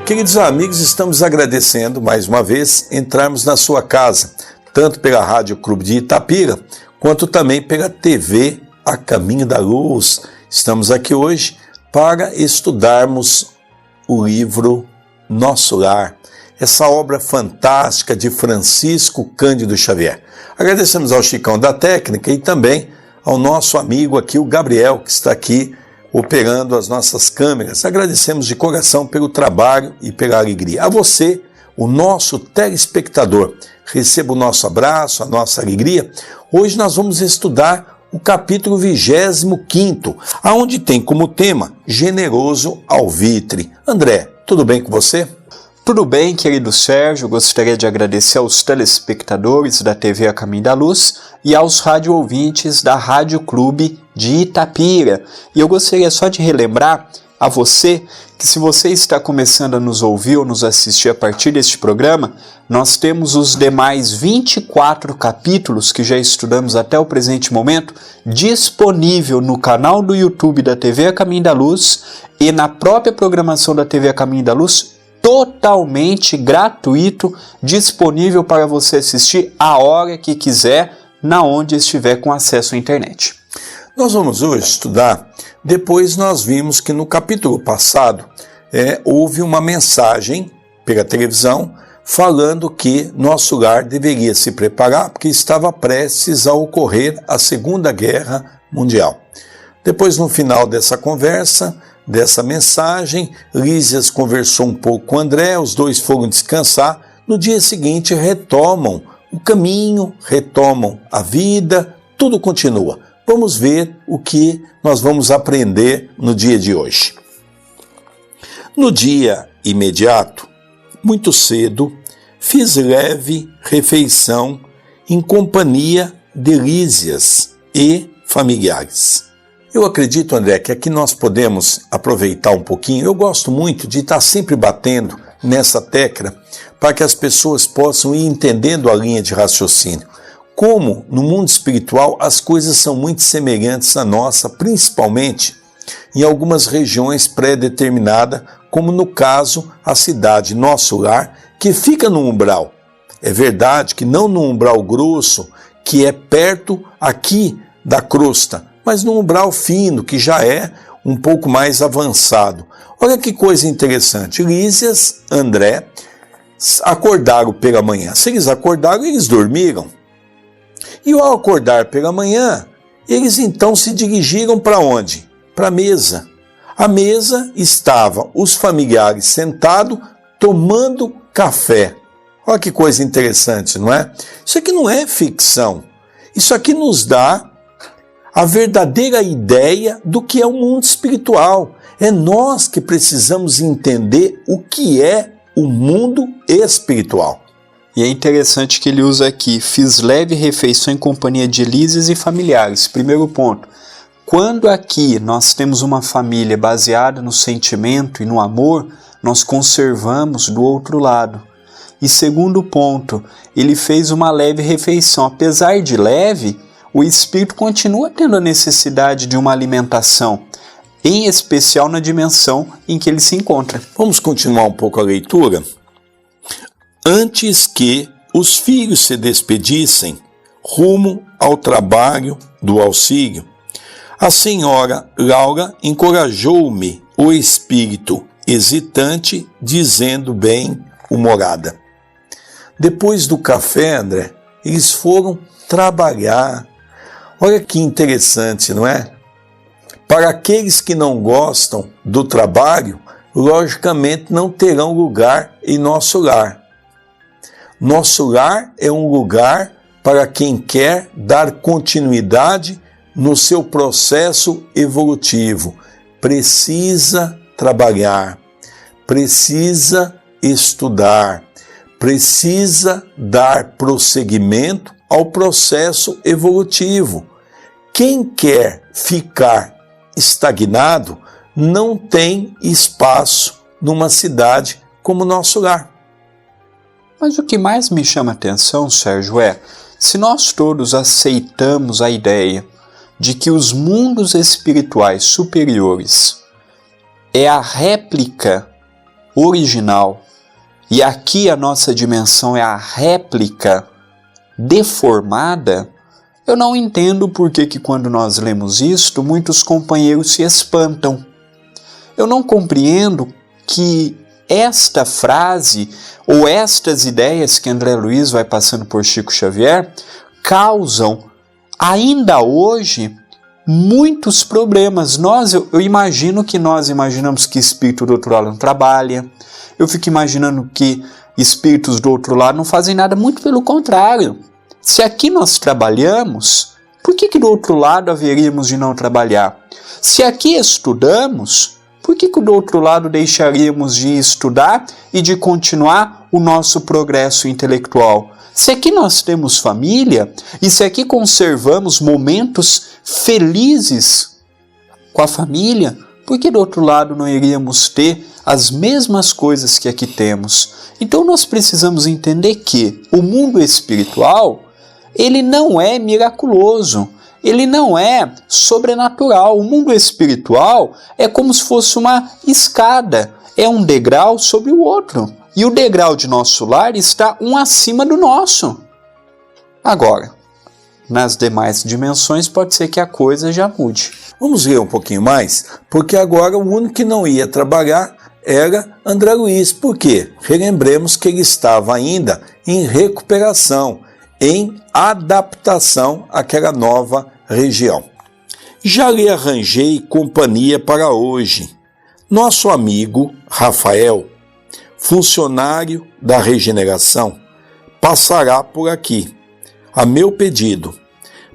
Queridos amigos, estamos agradecendo mais uma vez entrarmos na sua casa, tanto pela Rádio Clube de Itapira, quanto também pela TV A Caminho da Luz. Estamos aqui hoje para estudarmos o livro Nosso Lar, essa obra fantástica de Francisco Cândido Xavier. Agradecemos ao Chicão da Técnica e também ao nosso amigo aqui, o Gabriel, que está aqui operando as nossas câmeras. Agradecemos de coração pelo trabalho e pela alegria. A você, o nosso telespectador, receba o nosso abraço, a nossa alegria. Hoje nós vamos estudar o capítulo 25º, aonde tem como tema Generoso Alvitre. André, tudo bem com você? Tudo bem, querido Sérgio. Gostaria de agradecer aos telespectadores da TV A Caminho da Luz e aos rádio ouvintes da Rádio Clube de Itapira. E eu gostaria só de relembrar a você que, se você está começando a nos ouvir ou nos assistir a partir deste programa, nós temos os demais 24 capítulos que já estudamos até o presente momento disponível no canal do YouTube da TV A Caminho da Luz e na própria programação da TV A Caminho da Luz, totalmente gratuito, disponível para você assistir a hora que quiser, na onde estiver com acesso à internet. Nós vamos hoje estudar, depois nós vimos que no capítulo passado houve uma mensagem pela televisão falando que Nosso Lar deveria se preparar porque estava prestes a ocorrer a Segunda Guerra Mundial. Depois, no final dessa conversa, dessa mensagem, Lísias conversou um pouco com André, os dois foram descansar. No dia seguinte retomam o caminho, retomam a vida, tudo continua. Vamos ver o que nós vamos aprender no dia de hoje. No dia imediato, muito cedo, fiz leve refeição em companhia de Lísias e familiares. Eu acredito, André, que aqui nós podemos aproveitar um pouquinho. Eu gosto muito de estar sempre batendo nessa tecla para que as pessoas possam ir entendendo a linha de raciocínio. Como no mundo espiritual as coisas são muito semelhantes à nossa, principalmente em algumas regiões pré-determinadas, como no caso a cidade Nosso Lar, que fica no umbral. É verdade que não no umbral grosso, que é perto aqui da crosta, mas no umbral fino, que já é um pouco mais avançado. Olha que coisa interessante. Lísias, André, acordaram pela manhã. Se eles acordaram, eles dormiram. E ao acordar pela manhã, eles então se dirigiram para onde? Para a mesa. A mesa estava os familiares sentados, tomando café. Olha que coisa interessante, não é? Isso aqui não é ficção. Isso aqui nos dá a verdadeira ideia do que é o mundo espiritual. É nós que precisamos entender o que é o mundo espiritual. E é interessante que ele usa aqui, fiz leve refeição em companhia de Lísias e familiares. Primeiro ponto, quando aqui nós temos uma família baseada no sentimento e no amor, nós conservamos do outro lado. E segundo ponto, ele fez uma leve refeição. Apesar de leve, o espírito continua tendo a necessidade de uma alimentação, em especial na dimensão em que ele se encontra. Vamos continuar um pouco a leitura? Antes que os filhos se despedissem, rumo ao trabalho do auxílio, a senhora Laura encorajou-me o espírito hesitante, dizendo bem-humorada. Depois do café, André, eles foram trabalhar. Olha que interessante, não é? Para aqueles que não gostam do trabalho, logicamente não terão lugar em nosso lar. Nosso lar é um lugar para quem quer dar continuidade no seu processo evolutivo. Precisa trabalhar, precisa estudar, precisa dar prosseguimento ao processo evolutivo. Quem quer ficar estagnado não tem espaço numa cidade como Nosso Lar. Mas o que mais me chama a atenção, Sérgio, é se nós todos aceitamos a ideia de que os mundos espirituais superiores é a réplica original e aqui a nossa dimensão é a réplica deformada, eu não entendo por que quando nós lemos isto, muitos companheiros se espantam. Eu não compreendo que esta frase ou estas ideias que André Luiz vai passando por Chico Xavier causam ainda hoje muitos problemas. Eu imagino que nós imaginamos que espírito do outro lado não trabalha, eu fico imaginando que espíritos do outro lado não fazem nada, muito pelo contrário. Se aqui nós trabalhamos, por que do outro lado haveríamos de não trabalhar? Se aqui estudamos, por que do outro lado deixaríamos de estudar e de continuar o nosso progresso intelectual? Se aqui nós temos família e se aqui conservamos momentos felizes com a família, por que do outro lado não iríamos ter as mesmas coisas que aqui temos? Então nós precisamos entender que o mundo espiritual, ele não é miraculoso, ele não é sobrenatural. O mundo espiritual é como se fosse uma escada, é um degrau sobre o outro. E o degrau de nosso lar está um acima do nosso. Agora, nas demais dimensões pode ser que a coisa já mude. Vamos ver um pouquinho mais, porque agora o único que não ia trabalhar era André Luiz. Por quê? Relembremos que ele estava ainda em recuperação, em adaptação àquela nova região. Já lhe arranjei companhia para hoje. Nosso amigo Rafael, funcionário da regeneração, passará por aqui, a meu pedido.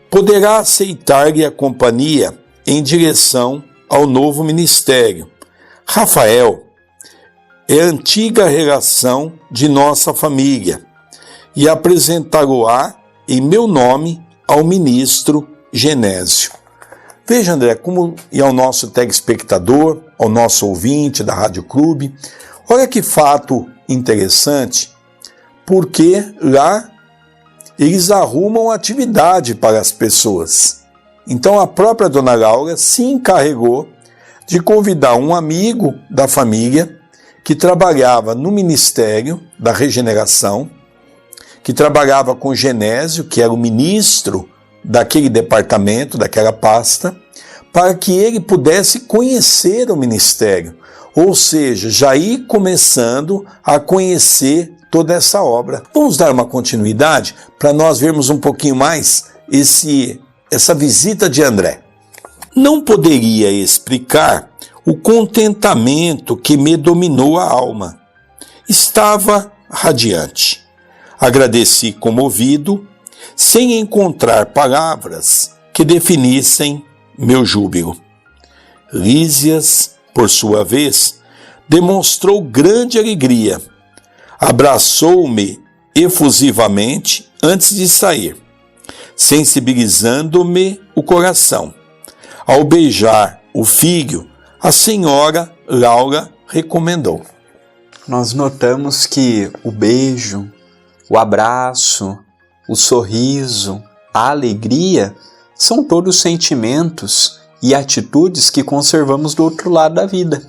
Poderá aceitar-lhe a companhia em direção ao novo ministério. Rafael é antiga relação de nossa família e apresentá-lo-á em meu nome ao ministro Genésio. Veja, André, como e ao nosso telespectador, ao nosso ouvinte da Rádio Clube, olha que fato interessante, porque lá eles arrumam atividade para as pessoas. Então a própria Dona Laura se encarregou de convidar um amigo da família que trabalhava no Ministério da Regeneração, que trabalhava com Genésio, que era o ministro daquele departamento, daquela pasta, para que ele pudesse conhecer o ministério, ou seja, já ir começando a conhecer toda essa obra. Vamos dar uma continuidade para nós vermos um pouquinho mais essa visita de André. Não poderia explicar o contentamento que me dominou a alma. Estava radiante. Agradeci comovido, sem encontrar palavras que definissem meu júbilo. Lísias, por sua vez, demonstrou grande alegria. Abraçou-me efusivamente antes de sair, sensibilizando-me o coração. Ao beijar o filho, a senhora Laura recomendou. Nós notamos que o beijo, o abraço, o sorriso, a alegria são todos sentimentos e atitudes que conservamos do outro lado da vida.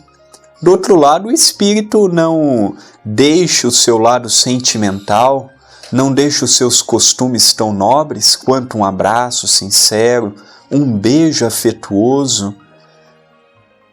Do outro lado, o espírito não deixa o seu lado sentimental, não deixa os seus costumes tão nobres quanto um abraço sincero, um beijo afetuoso.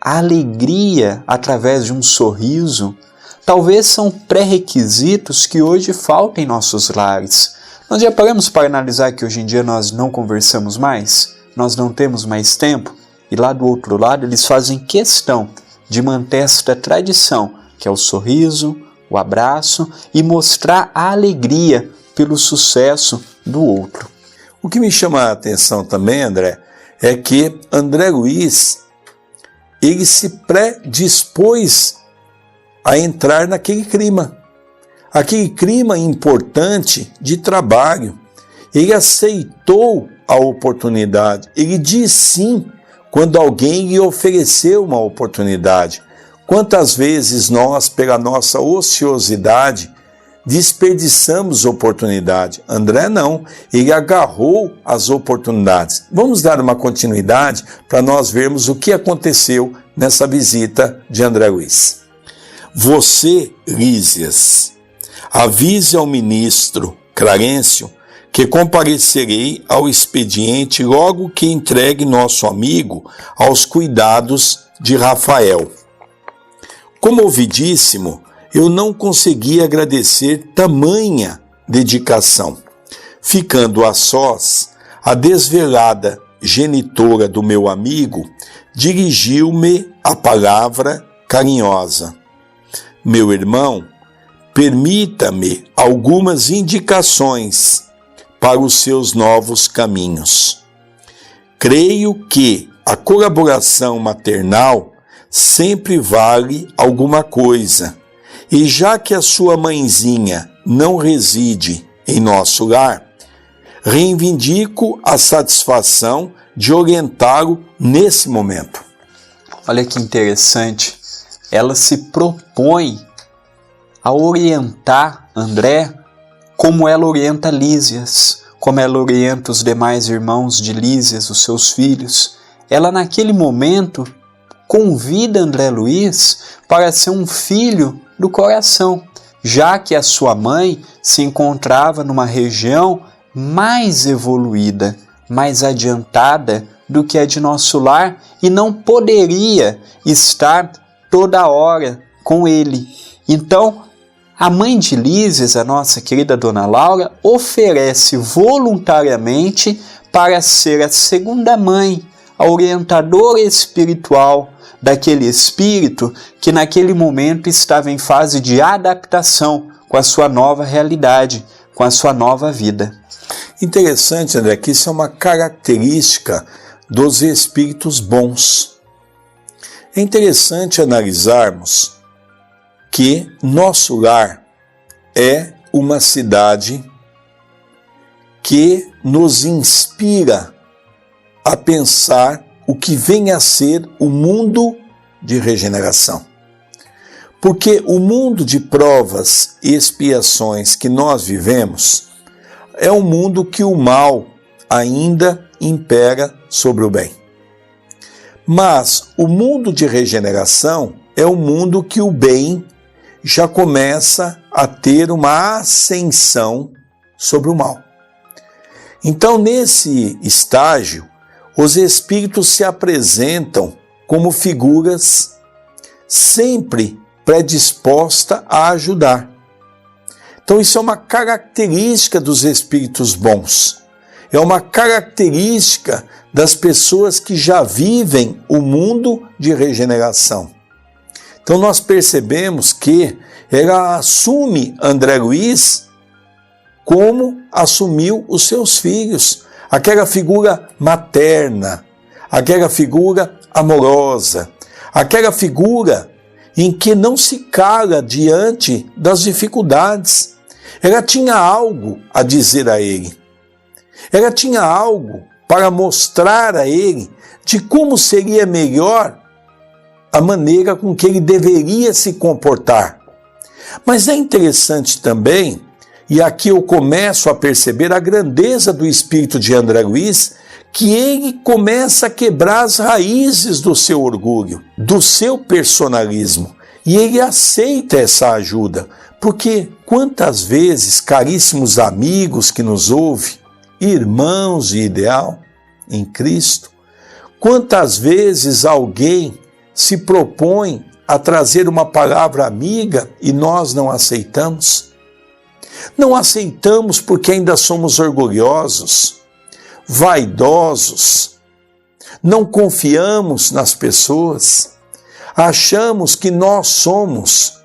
A alegria através de um sorriso talvez são pré-requisitos que hoje faltam em nossos lares. Nós já paramos para analisar que hoje em dia nós não conversamos mais, nós não temos mais tempo, e lá do outro lado eles fazem questão de manter esta tradição, que é o sorriso, o abraço e mostrar a alegria pelo sucesso do outro. O que me chama a atenção também, André, é que André Luiz, ele se predispôs a entrar naquele clima importante de trabalho. Ele aceitou a oportunidade, ele disse sim quando alguém lhe ofereceu uma oportunidade. Quantas vezes nós, pela nossa ociosidade, desperdiçamos oportunidade? André não, ele agarrou as oportunidades. Vamos dar uma continuidade para nós vermos o que aconteceu nessa visita de André Luiz. Você, Lísias, avise ao ministro Clarencio que comparecerei ao expediente logo que entregue nosso amigo aos cuidados de Rafael. Comovidíssimo, eu não consegui agradecer tamanha dedicação. Ficando a sós, a desvelada genitora do meu amigo dirigiu-me a palavra carinhosa. Meu irmão, permita-me algumas indicações para os seus novos caminhos. Creio que a colaboração maternal sempre vale alguma coisa, e já que a sua mãezinha não reside em nosso lar, reivindico a satisfação de orientá-lo nesse momento. Olha que interessante, ela se propõe a orientar André como ela orienta Lísias, como ela orienta os demais irmãos de Lísias, os seus filhos. Ela naquele momento convida André Luiz para ser um filho do coração, já que a sua mãe se encontrava numa região mais evoluída, mais adiantada do que a de nosso lar e não poderia estar toda hora com ele. Então, a mãe de Lísias, a nossa querida Dona Laura, oferece voluntariamente para ser a segunda mãe, a orientadora espiritual daquele espírito que naquele momento estava em fase de adaptação com a sua nova realidade, com a sua nova vida. Interessante, André, que isso é uma característica dos espíritos bons. É interessante analisarmos que nosso lar é uma cidade que nos inspira a pensar o que vem a ser o mundo de regeneração. Porque o mundo de provas e expiações que nós vivemos é um mundo que o mal ainda impera sobre o bem. Mas o mundo de regeneração é um mundo que o bem já começa a ter uma ascensão sobre o mal. Então, nesse estágio, os espíritos se apresentam como figuras sempre predispostas a ajudar. Então, isso é uma característica dos espíritos bons. É uma característica das pessoas que já vivem o mundo de regeneração. Então, nós percebemos que ela assume André Luiz como assumiu os seus filhos. Aquela figura materna, aquela figura amorosa, aquela figura em que não se cala diante das dificuldades. Ela tinha algo a dizer a ele. Ela tinha algo para mostrar a ele de como seria melhor a maneira com que ele deveria se comportar. Mas é interessante também, e aqui eu começo a perceber a grandeza do espírito de André Luiz, que ele começa a quebrar as raízes do seu orgulho, do seu personalismo, e ele aceita essa ajuda, porque quantas vezes, caríssimos amigos que nos ouvem, irmãos de ideal em Cristo, quantas vezes alguém se propõe a trazer uma palavra amiga e nós não aceitamos? Não aceitamos porque ainda somos orgulhosos, vaidosos, não confiamos nas pessoas, achamos que nós somos,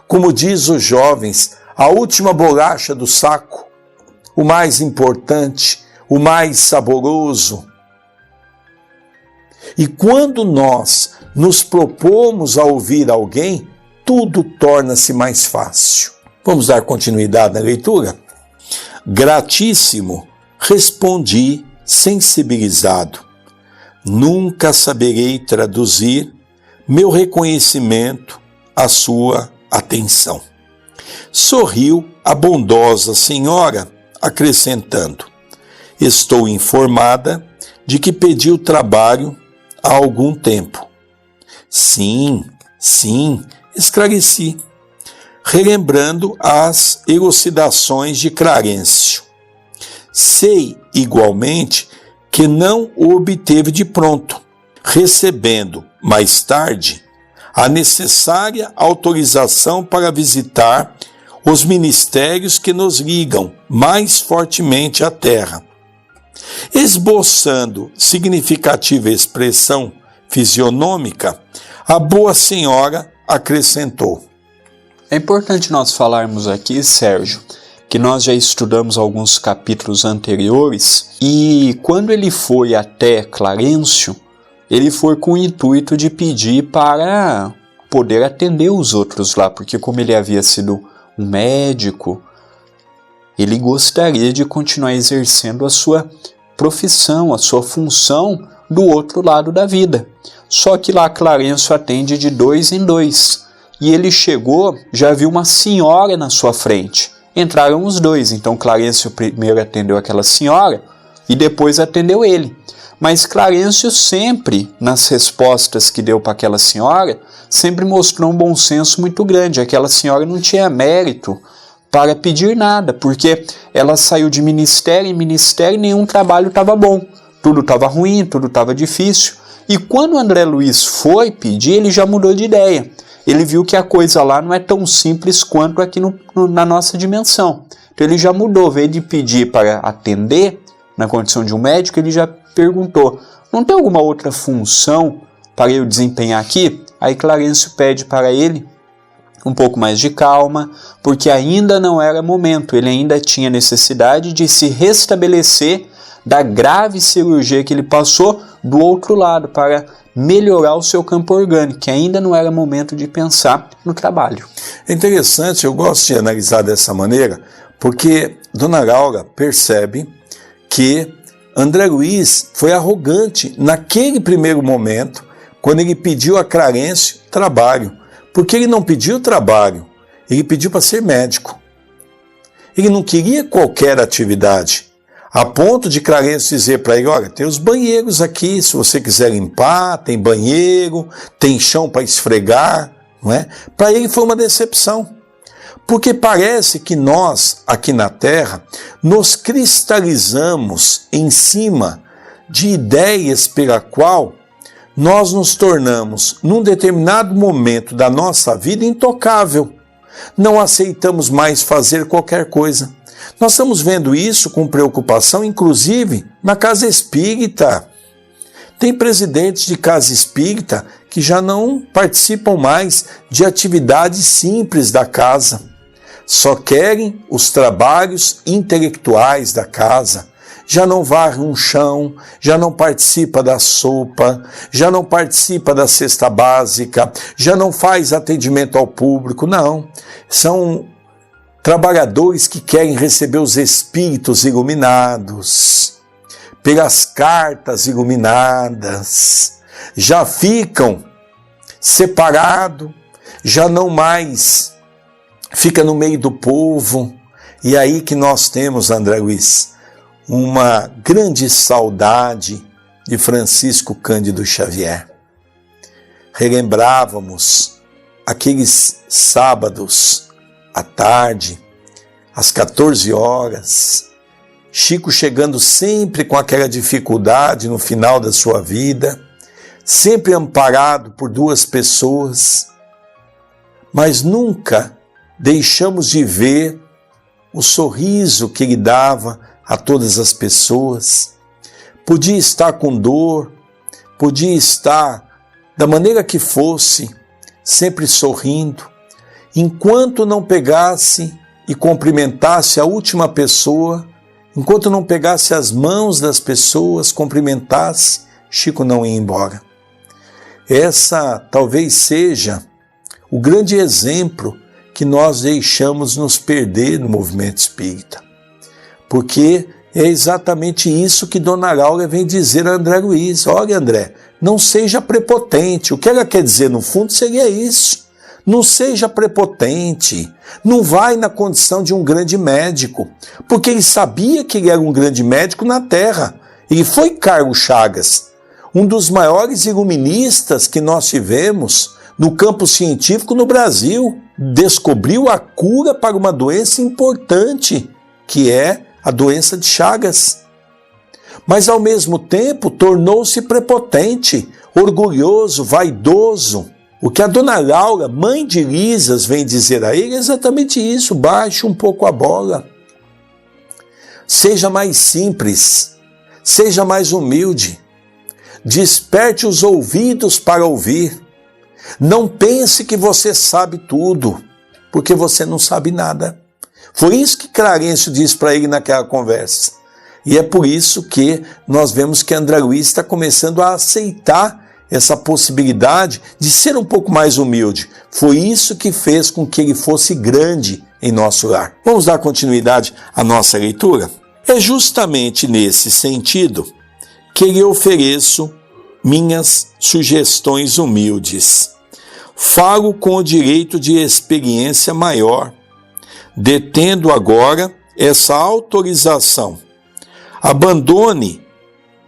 como diz os jovens, a última bolacha do saco, o mais importante, o mais saboroso. E quando nós nos propomos a ouvir alguém, tudo torna-se mais fácil. Vamos dar continuidade na leitura? Gratíssimo, respondi sensibilizado. Nunca saberei traduzir meu reconhecimento à sua atenção. Sorriu a bondosa senhora, acrescentando: estou informada de que pediu trabalho há algum tempo. Sim, esclareci, relembrando as elucidações de Clarencio. Sei, igualmente, que não o obteve de pronto, recebendo, mais tarde, a necessária autorização para visitar os ministérios que nos ligam mais fortemente à terra. Esboçando significativa expressão fisionômica, a boa senhora acrescentou: É importante nós falarmos aqui, Sérgio, que nós já estudamos alguns capítulos anteriores, e quando ele foi até Clarencio, ele foi com o intuito de pedir para poder atender os outros lá, porque como ele havia sido um médico, ele gostaria de continuar exercendo a sua profissão, a sua função do outro lado da vida. Só que lá Clarencio atende de 2 em 2, e ele chegou, já viu uma senhora na sua frente. Entraram os dois, então Clarencio primeiro atendeu aquela senhora e depois atendeu ele. Mas Clarencio sempre, nas respostas que deu para aquela senhora, sempre mostrou um bom senso muito grande. Aquela senhora não tinha mérito para pedir nada, porque ela saiu de ministério em ministério e nenhum trabalho estava bom. Tudo estava ruim, tudo estava difícil. E quando o André Luiz foi pedir, ele já mudou de ideia. Ele viu que a coisa lá não é tão simples quanto aqui na nossa dimensão. Então ele já mudou, veio de pedir para atender, na condição de um médico, ele já perguntou: não tem alguma outra função para eu desempenhar aqui? Aí Clarencio pede para ele um pouco mais de calma, porque ainda não era momento, ele ainda tinha necessidade de se restabelecer da grave cirurgia que ele passou do outro lado, para melhorar o seu campo orgânico, que ainda não era momento de pensar no trabalho. É interessante, eu gosto de analisar dessa maneira, porque Dona Laura percebe que André Luiz foi arrogante naquele primeiro momento, quando ele pediu a Clarencio trabalho. Porque ele não pediu trabalho, ele pediu para ser médico. Ele não queria qualquer atividade, a ponto de Clarencio dizer para ele: olha, tem os banheiros aqui, se você quiser limpar, tem banheiro, tem chão para esfregar, não é? Para ele foi uma decepção, porque parece que nós, aqui na Terra, nos cristalizamos em cima de ideias pela qual nós nos tornamos, num determinado momento da nossa vida, intocável. Não aceitamos mais fazer qualquer coisa. Nós estamos vendo isso com preocupação, inclusive na casa espírita. Tem presidentes de casa espírita que já não participam mais de atividades simples da casa. Só querem os trabalhos intelectuais da casa. Já não varre um chão, já não participa da sopa, já não participa da cesta básica, já não faz atendimento ao público, não. São trabalhadores que querem receber os espíritos iluminados, pelas cartas iluminadas, já ficam separados, já não mais fica no meio do povo. E aí que nós temos, André Luiz, uma grande saudade de Francisco Cândido Xavier. Relembrávamos aqueles sábados à tarde, às 14 horas, Chico chegando sempre com aquela dificuldade no final da sua vida, sempre amparado por 2 pessoas, mas nunca deixamos de ver o sorriso que ele dava a todas as pessoas. Podia estar com dor, podia estar da maneira que fosse, sempre sorrindo, enquanto não pegasse e cumprimentasse a última pessoa, enquanto não pegasse as mãos das pessoas, cumprimentasse, Chico não ia embora. Essa talvez seja o grande exemplo que nós deixamos nos perder no movimento espírita. Porque é exatamente isso que Dona Laura vem dizer a André Luiz. Olha, André, não seja prepotente. O que ela quer dizer, no fundo, seria isso. Não seja prepotente. Não vai na condição de um grande médico. Porque ele sabia que ele era um grande médico na Terra. Ele foi Carlos Chagas, um dos maiores iluministas que nós tivemos no campo científico no Brasil. Descobriu a cura para uma doença importante, que é a doença de Chagas. Mas, ao mesmo tempo, tornou-se prepotente, orgulhoso, vaidoso. O que a dona Laura, mãe de Lisas, vem dizer a ele é exatamente isso: baixe um pouco a bola. Seja mais simples, seja mais humilde, desperte os ouvidos para ouvir. Não pense que você sabe tudo, porque você não sabe nada. Foi isso que Clarencio disse para ele naquela conversa. E é por isso que nós vemos que André Luiz está começando a aceitar essa possibilidade de ser um pouco mais humilde. Foi isso que fez com que ele fosse grande em nosso lar. Vamos dar continuidade à nossa leitura? É justamente nesse sentido que lhe ofereço minhas sugestões humildes. Falo com o direito de experiência maior, detendo agora essa autorização. Abandone,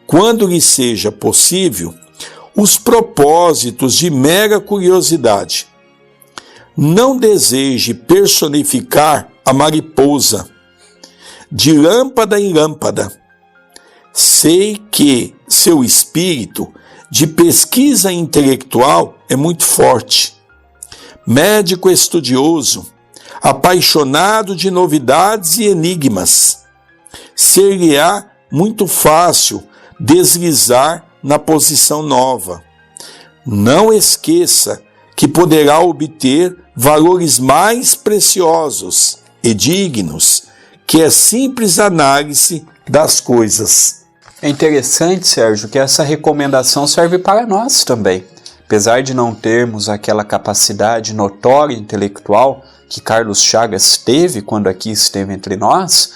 quando lhe seja possível, os propósitos de mera curiosidade. Não deseje personificar a mariposa, de lâmpada em lâmpada. Sei que seu espírito de pesquisa intelectual é muito forte. Médico estudioso, apaixonado de novidades e enigmas. Ser-lhe-á muito fácil deslizar na posição nova. Não esqueça que poderá obter valores mais preciosos e dignos, que é simples análise das coisas. É interessante, Sérgio, que essa recomendação serve para nós também. Apesar de não termos aquela capacidade notória intelectual que Carlos Chagas teve quando aqui esteve entre nós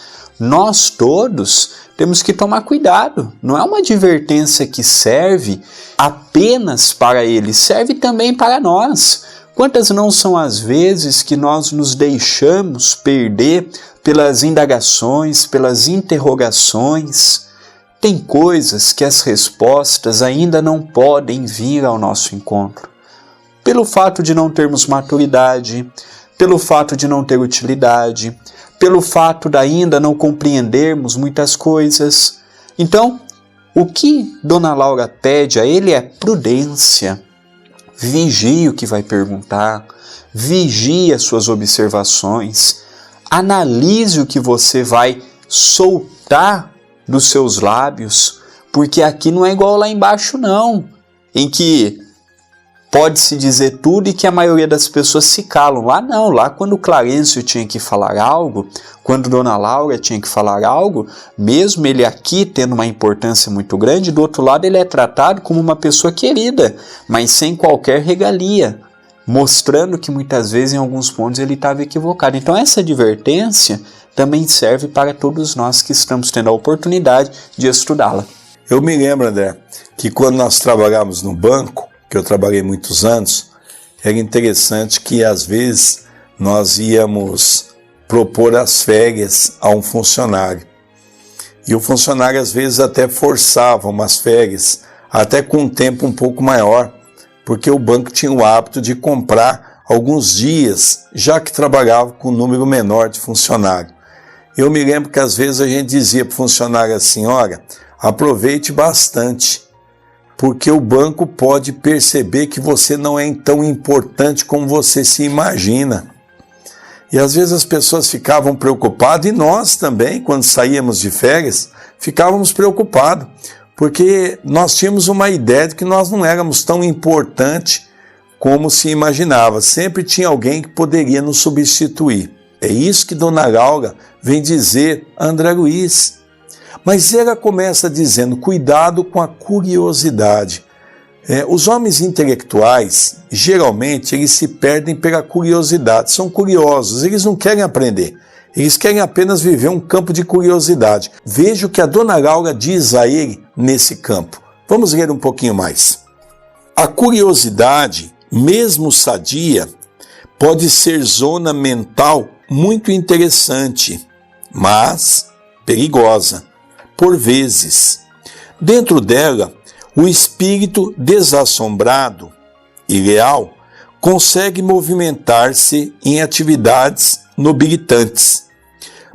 todos temos que tomar cuidado. Não é uma advertência que serve apenas para ele, serve também para nós. Quantas não são as vezes que nós nos deixamos perder pelas indagações, pelas interrogações? Tem coisas que as respostas ainda não podem vir ao nosso encontro. Pelo fato de não termos maturidade, pelo fato de não ter utilidade, pelo fato de ainda não compreendermos muitas coisas. Então, o que Dona Laura pede a ele é prudência. Vigie o que vai perguntar, vigie as suas observações, analise o que você vai soltar dos seus lábios, porque aqui não é igual lá embaixo não, em que pode-se dizer tudo e que a maioria das pessoas se calam. Lá não, lá quando o Clarencio tinha que falar algo, quando Dona Laura tinha que falar algo, mesmo ele aqui tendo uma importância muito grande, do outro lado ele é tratado como uma pessoa querida, mas sem qualquer regalia, mostrando que muitas vezes em alguns pontos ele estava equivocado. Então essa advertência também serve para todos nós que estamos tendo a oportunidade de estudá-la. Eu me lembro, André, que quando nós trabalhávamos no banco, que eu trabalhei muitos anos, era interessante que às vezes nós íamos propor as férias a um funcionário. E o funcionário às vezes até forçava umas férias, até com um tempo um pouco maior, porque o banco tinha o hábito de comprar alguns dias, já que trabalhava com um número menor de funcionário. Eu me lembro que às vezes a gente dizia para o funcionário assim: olha, aproveite bastante, porque o banco pode perceber que você não é tão importante como você se imagina. E às vezes as pessoas ficavam preocupadas, e nós também, quando saíamos de férias, ficávamos preocupados, porque nós tínhamos uma ideia de que nós não éramos tão importantes como se imaginava. Sempre tinha alguém que poderia nos substituir. É isso que Dona Laura vem dizer a André Luiz. Mas ela começa dizendo: cuidado com a curiosidade. Os homens intelectuais, geralmente, eles se perdem pela curiosidade. São curiosos, eles não querem aprender. Eles querem apenas viver um campo de curiosidade. Veja o que a Dona Laura diz a ele nesse campo. Vamos ler um pouquinho mais. A curiosidade, mesmo sadia, pode ser zona mental muito interessante, mas perigosa. Por vezes, dentro dela, o espírito desassombrado e leal consegue movimentar-se em atividades nobilitantes.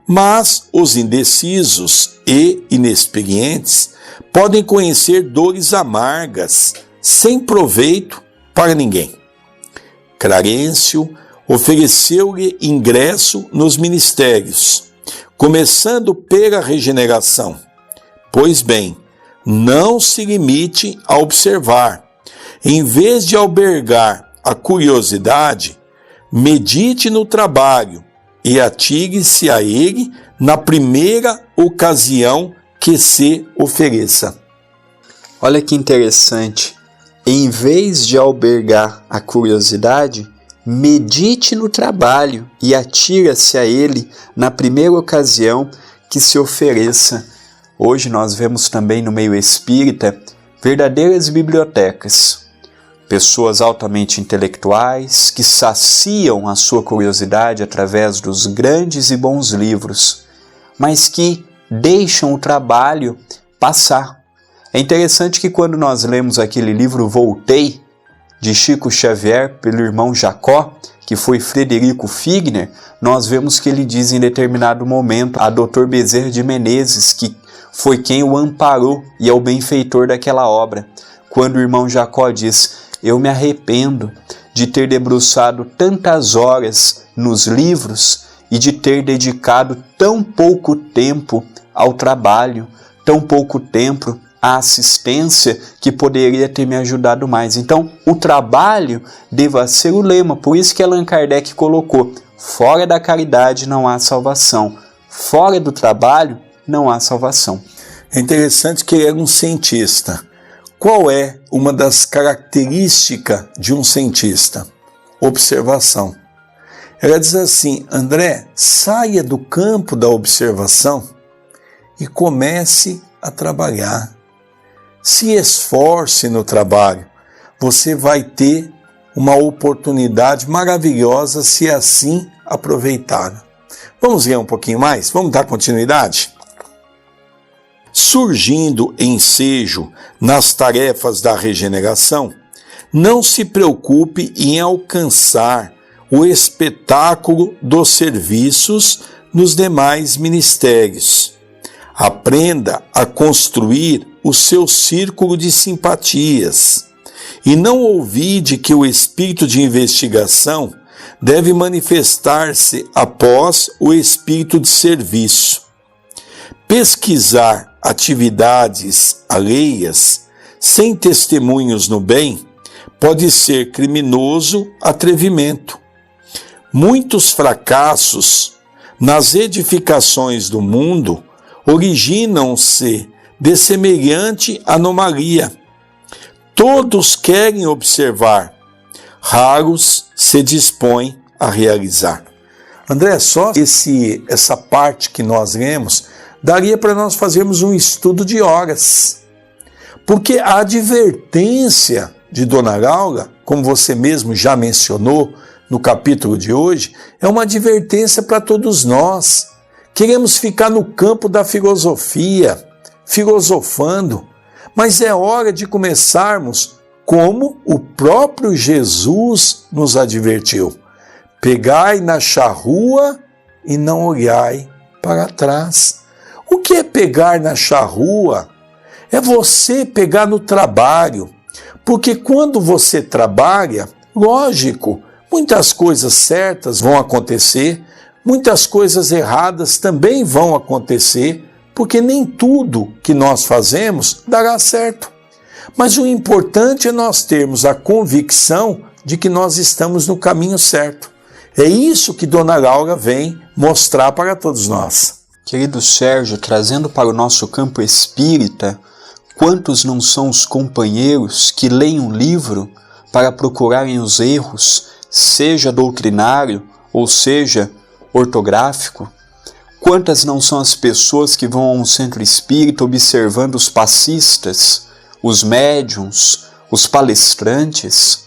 Mas os indecisos e inexperientes podem conhecer dores amargas, sem proveito para ninguém. Clarencio ofereceu-lhe ingresso nos ministérios, começando pela regeneração. Pois bem, não se limite a observar. Em vez de albergar a curiosidade, medite no trabalho e atire-se a ele na primeira ocasião que se ofereça. Olha que interessante. Em vez de albergar a curiosidade, medite no trabalho e atire-se a ele na primeira ocasião que se ofereça. Hoje nós vemos também no meio espírita verdadeiras bibliotecas. Pessoas altamente intelectuais que saciam a sua curiosidade através dos grandes e bons livros, mas que deixam o trabalho passar. É interessante que quando nós lemos aquele livro Voltei, de Chico Xavier, pelo irmão Jacó, que foi Frederico Figner, nós vemos que ele diz em determinado momento a Dr. Bezerra de Menezes, que foi quem o amparou e é o benfeitor daquela obra, quando o irmão Jacó diz: eu me arrependo de ter debruçado tantas horas nos livros e de ter dedicado tão pouco tempo ao trabalho, tão pouco tempo à assistência que poderia ter me ajudado mais. Então, o trabalho deva ser o lema, por isso que Allan Kardec colocou: fora da caridade não há salvação, fora do trabalho não há salvação. É interessante que ele era um cientista. Qual é uma das características de um cientista? Observação. Ela diz assim: André, saia do campo da observação e comece a trabalhar. Se esforce no trabalho. Você vai ter uma oportunidade maravilhosa se assim aproveitar. Vamos ver um pouquinho mais? Vamos dar continuidade? Surgindo ensejo nas tarefas da regeneração, não se preocupe em alcançar o espetáculo dos serviços nos demais ministérios. Aprenda a construir o seu círculo de simpatias e não ouvide que o espírito de investigação deve manifestar-se após o espírito de serviço. Pesquisar atividades alheias sem testemunhos no bem pode ser criminoso atrevimento. Muitos fracassos nas edificações do mundo originam-se de semelhante anomalia. Todos querem observar, raros se dispõem a realizar. André, só essa parte que nós lemos daria para nós fazermos um estudo de horas. Porque a advertência de Dona Laura, como você mesmo já mencionou no capítulo de hoje, é uma advertência para todos nós. Queremos ficar no campo da filosofia, filosofando, mas é hora de começarmos como o próprio Jesus nos advertiu: pegai na charrua e não olhai para trás. O que é pegar na charrua? É você pegar no trabalho, porque quando você trabalha, lógico, muitas coisas certas vão acontecer, muitas coisas erradas também vão acontecer, porque nem tudo que nós fazemos dará certo. Mas o importante é nós termos a convicção de que nós estamos no caminho certo. É isso que Dona Laura vem mostrar para todos nós. Querido Sérgio, trazendo para o nosso campo espírita, quantos não são os companheiros que leem um livro para procurarem os erros, seja doutrinário ou seja ortográfico? Quantas não são as pessoas que vão a um centro espírita observando os passistas, os médiuns, os palestrantes?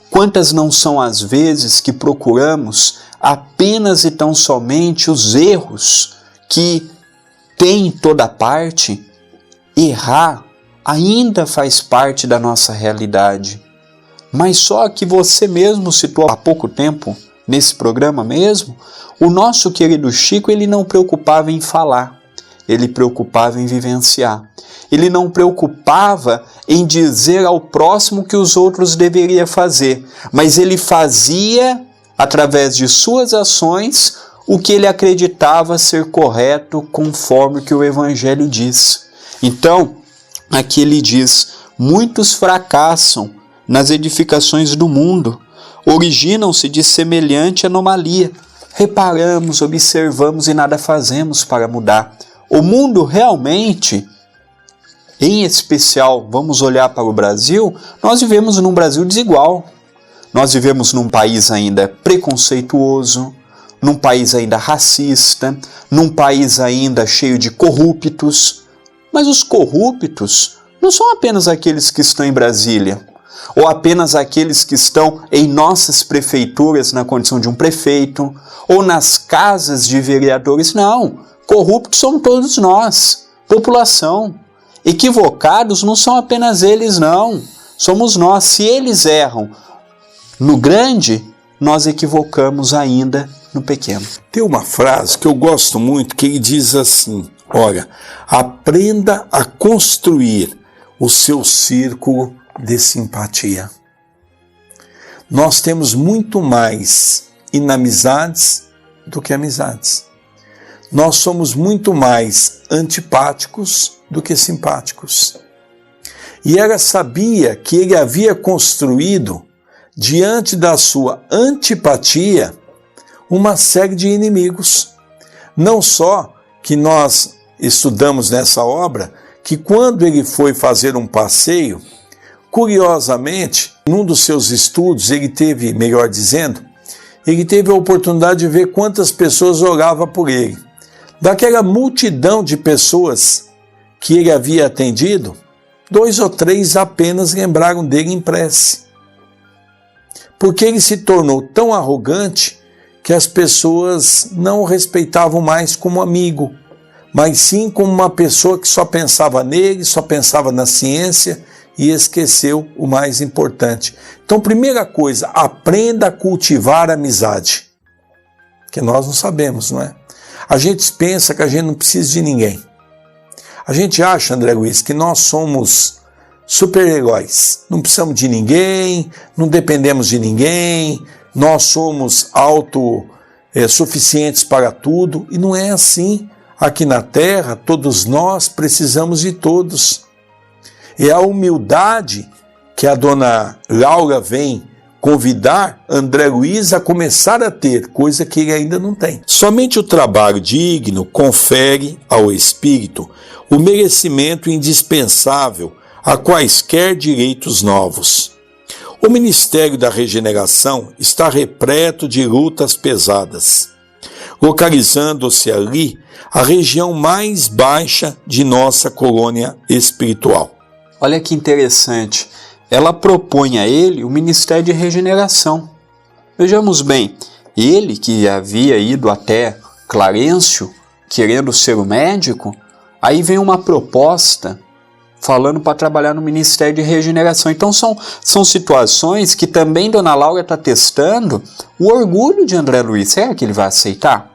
Quantas não são as vezes que procuramos apenas e tão somente os erros que tem em toda parte? Errar ainda faz parte da nossa realidade. Mas só que você mesmo citou há pouco tempo, nesse programa mesmo, o nosso querido Chico, ele não preocupava em falar, ele preocupava em vivenciar. Ele não preocupava em dizer ao próximo que os outros deveriam fazer, mas ele fazia, através de suas ações, o que ele acreditava ser correto conforme o que o Evangelho diz. Então, aqui ele diz, muitos fracassam nas edificações do mundo, originam-se de semelhante anomalia. Reparamos, observamos e nada fazemos para mudar. O mundo realmente, em especial, vamos olhar para o Brasil, nós vivemos num Brasil desigual. Nós vivemos num país ainda preconceituoso, num país ainda racista, num país ainda cheio de corruptos. Mas os corruptos não são apenas aqueles que estão em Brasília, ou apenas aqueles que estão em nossas prefeituras na condição de um prefeito, ou nas casas de vereadores. Não, corruptos somos todos nós, população. Equivocados não são apenas eles, não. Somos nós. Se eles erram no grande, nós equivocamos ainda no pequeno. Tem uma frase que eu gosto muito que ele diz assim, olha, aprenda a construir o seu círculo de simpatia. Nós temos muito mais inamizades do que amizades. Nós somos muito mais antipáticos do que simpáticos. E ela sabia que ele havia construído, diante da sua antipatia, uma série de inimigos. Não só que nós estudamos nessa obra, que quando ele foi fazer um passeio, curiosamente, num dos seus estudos, ele teve, melhor dizendo, ele teve a oportunidade de ver quantas pessoas oravam por ele. Daquela multidão de pessoas que ele havia atendido, 2 ou 3 apenas lembraram dele em prece. Porque ele se tornou tão arrogante que as pessoas não o respeitavam mais como amigo, mas sim como uma pessoa que só pensava nele, só pensava na ciência e esqueceu o mais importante. Então, primeira coisa, aprenda a cultivar a amizade, que nós não sabemos, não é? A gente pensa que a gente não precisa de ninguém. A gente acha, André Luiz, que nós somos super-heróis. Não precisamos de ninguém, não dependemos de ninguém, nós somos autossuficientes para tudo. E não é assim. Aqui na Terra, todos nós precisamos de todos. É a humildade que a dona Laura vem convidar André Luiz a começar a ter, coisa que ele ainda não tem. Somente o trabalho digno confere ao espírito o merecimento indispensável a quaisquer direitos novos. O Ministério da Regeneração está repleto de lutas pesadas, localizando-se ali a região mais baixa de nossa colônia espiritual. Olha que interessante. Ela propõe a ele o Ministério de Regeneração. Vejamos bem, ele que havia ido até Clarencio, querendo ser o médico, aí vem uma proposta falando para trabalhar no Ministério de Regeneração. Então são situações que também Dona Laura está testando o orgulho de André Luiz. Será que ele vai aceitar?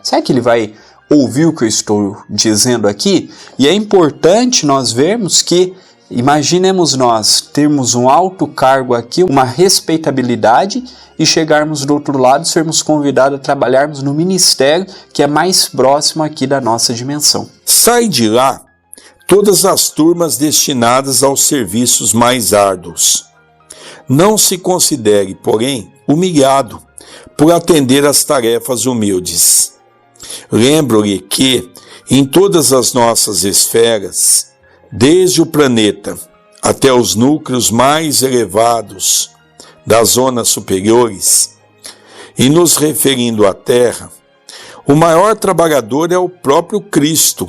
Será que ele vai ouvir o que eu estou dizendo aqui? E é importante nós vermos que, imaginemos nós termos um alto cargo aqui, uma respeitabilidade, e chegarmos do outro lado, sermos convidados a trabalharmos no ministério que é mais próximo aqui da nossa dimensão. Sai de lá todas as turmas destinadas aos serviços mais árduos. Não se considere, porém, humilhado por atender às tarefas humildes. Lembro-lhe que, em todas as nossas esferas, desde o planeta até os núcleos mais elevados das zonas superiores, e nos referindo à Terra, o maior trabalhador é o próprio Cristo,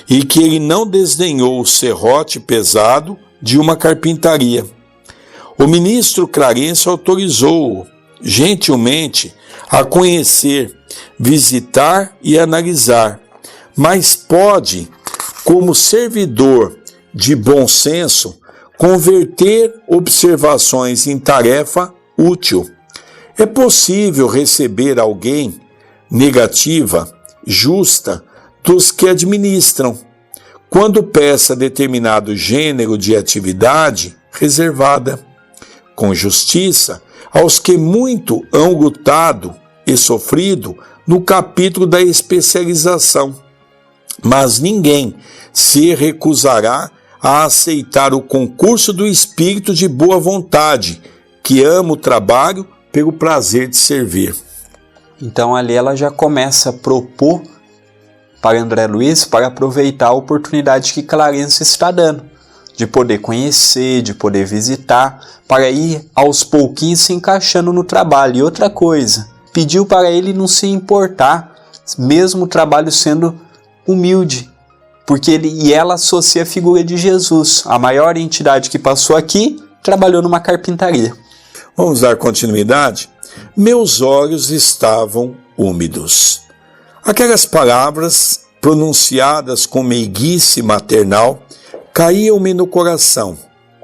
e que ele não desdenhou o serrote pesado de uma carpintaria. O ministro Clarencio autorizou-o, gentilmente, a conhecer, visitar e analisar, mas pode, como servidor de bom senso, converter observações em tarefa útil. É possível receber alguém negativa, justa, dos que administram, quando peça determinado gênero de atividade reservada, com justiça, aos que muito hão lutado e sofrido no capítulo da especialização. Mas ninguém se recusará a aceitar o concurso do espírito de boa vontade, que ama o trabalho pelo prazer de servir. Então ali ela já começa a propor para André Luiz para aproveitar a oportunidade que Clarence está dando, de poder conhecer, de poder visitar, para ir aos pouquinhos se encaixando no trabalho. E outra coisa, pediu para ele não se importar, mesmo o trabalho sendo humilde, porque ela associa a figura de Jesus, a maior entidade que passou aqui, trabalhou numa carpintaria. Vamos dar continuidade? Meus olhos estavam úmidos. Aquelas palavras, pronunciadas com meiguice maternal, caíam-me no coração,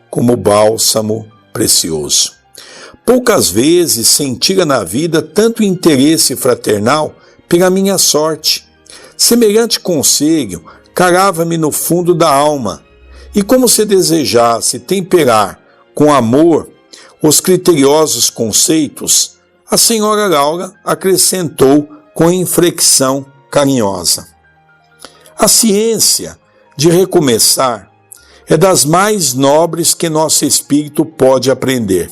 como bálsamo precioso. Poucas vezes sentira na vida tanto interesse fraternal pela minha sorte. Semelhante conselho calava-me no fundo da alma, e como se desejasse temperar com amor os criteriosos conceitos, a senhora Laura acrescentou com inflexão carinhosa: a ciência de recomeçar é das mais nobres que nosso espírito pode aprender.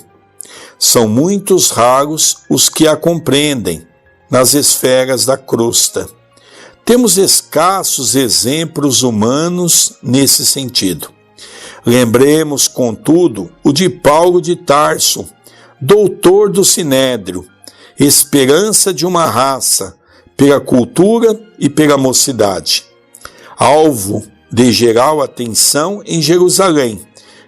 São muitos raros os que a compreendem nas esferas da crosta. Temos escassos exemplos humanos nesse sentido. Lembremos, contudo, o de Paulo de Tarso, doutor do Sinédrio, esperança de uma raça, pela cultura e pela mocidade, alvo de geral atenção em Jerusalém,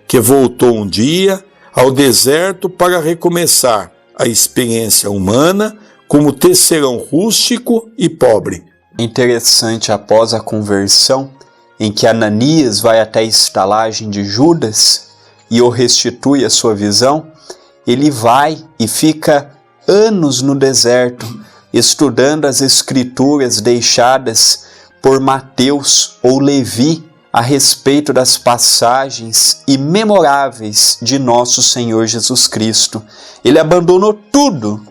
que voltou um dia ao deserto para recomeçar a experiência humana como tecelão rústico e pobre. Interessante, após a conversão, em que Ananias vai até a estalagem de Judas e o restitui a sua visão, ele vai e fica anos no deserto, estudando as escrituras deixadas por Mateus ou Levi a respeito das passagens imemoráveis de nosso Senhor Jesus Cristo. Ele abandonou tudo,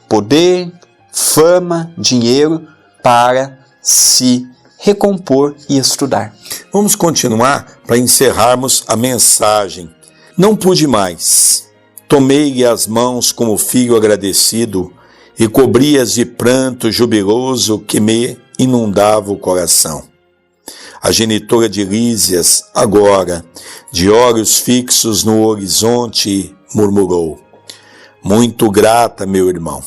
poder, fama, dinheiro, para se recompor e estudar. Vamos continuar para encerrarmos a mensagem. Não pude mais. Tomei-lhe as mãos como filho agradecido e cobri-as de pranto jubiloso que me inundava o coração. A genitora de Lísias, agora, de olhos fixos no horizonte, murmurou: muito grata, meu irmão.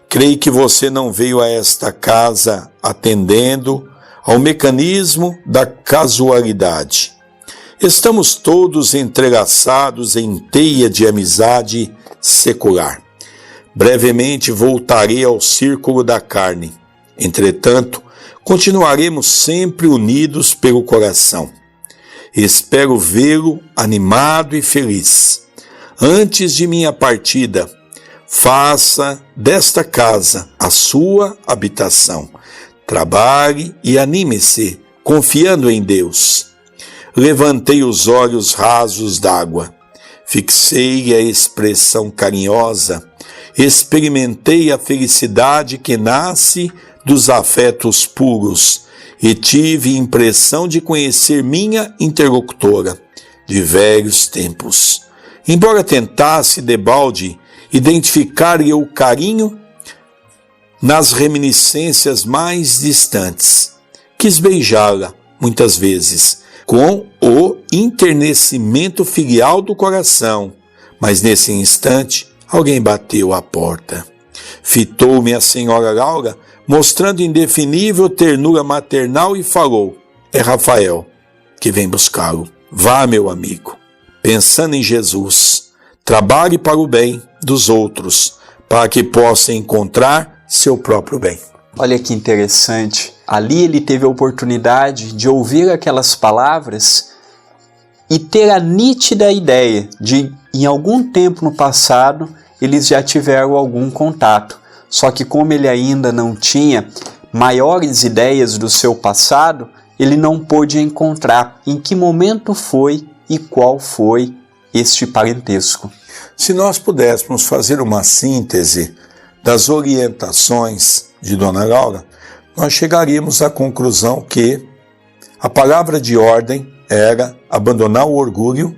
Creio que você não veio a esta casa atendendo ao mecanismo da casualidade. Estamos todos entrelaçados em teia de amizade secular. Brevemente voltarei ao círculo da carne. Entretanto, continuaremos sempre unidos pelo coração. Espero vê-lo animado e feliz. Antes de minha partida, faça desta casa a sua habitação. Trabalhe e anime-se, confiando em Deus. Levantei os olhos rasos d'água. Fixei a expressão carinhosa. Experimentei a felicidade que nasce dos afetos puros e tive impressão de conhecer minha interlocutora de velhos tempos. Embora tentasse debalde identificar-lhe o carinho nas reminiscências mais distantes, quis beijá-la muitas vezes com o enternecimento filial do coração, mas nesse instante alguém bateu à porta. Fitou-me a senhora Laura, mostrando indefinível ternura maternal, e falou: é Rafael, que vem buscá-lo. Vá, meu amigo, pensando em Jesus, trabalhe para o bem dos outros, para que possa encontrar seu próprio bem. Olha que interessante. Ali ele teve a oportunidade de ouvir aquelas palavras e ter a nítida ideia de, em algum tempo no passado, eles já tiveram algum contato. Só que como ele ainda não tinha maiores ideias do seu passado, ele não pôde encontrar em que momento foi e qual foi este parentesco. Se nós pudéssemos fazer uma síntese das orientações de Dona Laura, nós chegaríamos à conclusão que a palavra de ordem era abandonar o orgulho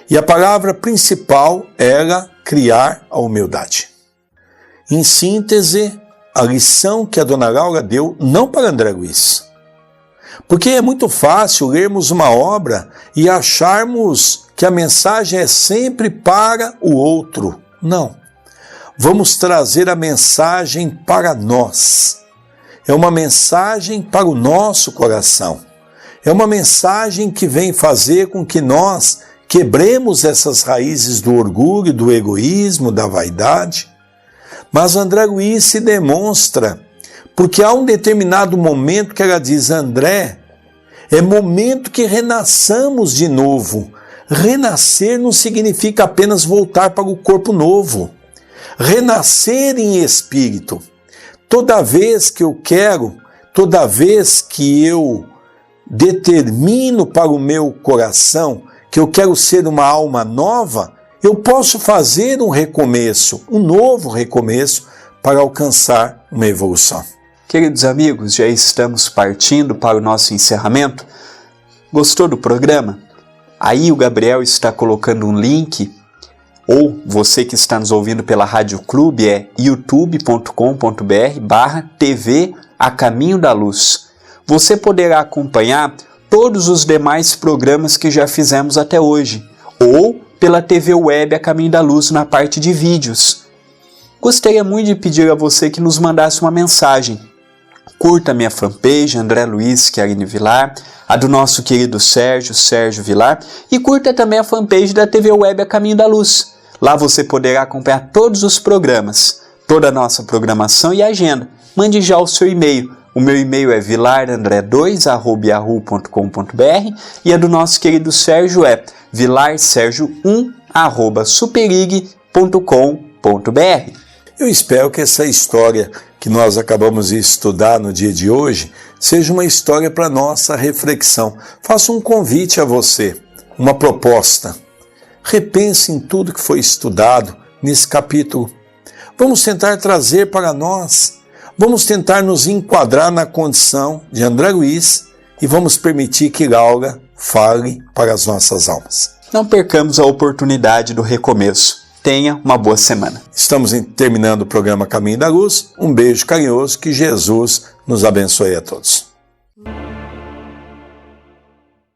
e a palavra principal era criar a humildade. Em síntese, a lição que a Dona Laura deu não para André Luiz. Porque é muito fácil lermos uma obra e acharmos que a mensagem é sempre para o outro. Não. Vamos trazer a mensagem para nós. É uma mensagem para o nosso coração. É uma mensagem que vem fazer com que nós quebremos essas raízes do orgulho, do egoísmo, da vaidade. Mas André Luiz se demonstra, porque há um determinado momento que ela diz: André, é momento que renasçamos de novo. Renascer não significa apenas voltar para o corpo novo. Renascer em espírito. Toda vez que eu quero, toda vez que eu determino para o meu coração que eu quero ser uma alma nova, eu posso fazer um recomeço, um novo recomeço para alcançar uma evolução. Queridos amigos, já estamos partindo para o nosso encerramento. Gostou do programa? Aí o Gabriel está colocando um link, ou você que está nos ouvindo pela Rádio Clube, é youtube.com.br/TV A Caminho da Luz. Você poderá acompanhar todos os demais programas que já fizemos até hoje, ou pela TV Web A Caminho da Luz na parte de vídeos. Gostaria muito de pedir a você que nos mandasse uma mensagem. Curta minha fanpage, André Luiz Chiarini Vilar, a do nosso querido Sérgio Vilar, e curta também a fanpage da TV Web A Caminho da Luz. Lá você poderá acompanhar todos os programas, toda a nossa programação e agenda. Mande já o seu e-mail. O meu e-mail é vilarandré2@yahoo.com.br e a do nosso querido Sérgio é vilarsergio1@superig.com.br. Eu espero que essa história que nós acabamos de estudar no dia de hoje seja uma história para nossa reflexão. Faço um convite a você, uma proposta. Repense em tudo que foi estudado nesse capítulo. Vamos tentar trazer para nós. Vamos tentar nos enquadrar na condição de André Luiz e vamos permitir que Laura fale para as nossas almas. Não percamos a oportunidade do recomeço. Tenha uma boa semana. Estamos terminando o programa Caminho da Luz. Um beijo carinhoso, que Jesus nos abençoe a todos.